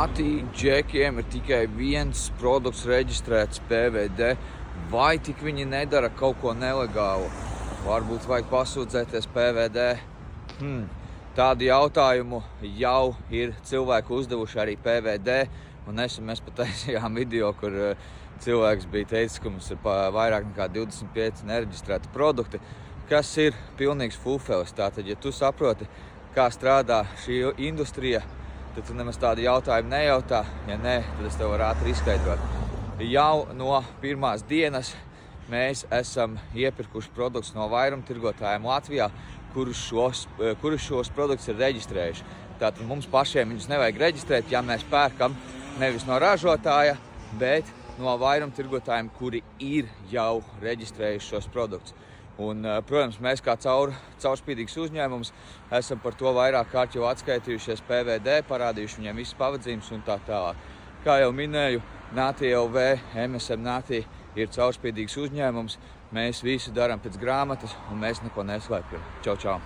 Nati džekiem ir tikai viens produkts reģistrēts PVD. Vai tik viņi nedara kaut ko nelegālu? Varbūt vajag pasūdzēties PVD. Tādu jautājumu jau ir cilvēki uzdevuši arī PVD. Un nesen mēs pat taisījām video, kur cilvēks bija teicis, ka mums ir vairāk nekā 25 nereģistrēti produkti, kas ir pilnīgs fufelis. Tātad, ja tu saproti, kā strādā šī industrija, tad tu nemaz tādu jautājumu nejautā. Ja nē, tad es tev varu ātri izskaidrot. Jau no pirmās dienas mēs esam iepirkuši produktus no vairumtirgotājiem Latvijā, kurus šos produktus ir reģistrējuši. Tātad mums pašiem viņus nevajag reģistrēt, ja mēs pērkam nevis no ražotāja, bet no vairumtirgotājiem, kuri ir jau reģistrējuši šos produktus. Un, protams, mēs kā caurspīdīgs uzņēmums esam par to vairāk kārt jau atskaitījušies PVD, parādījuši viņiem visas pavadzīmes un tā tālāk. Kā jau minēju, Nati LV, MSM Nati ir caurspīdīgs uzņēmums. Mēs visu darām pēc grāmatas un mēs neko neslēpjam. Čau, čau!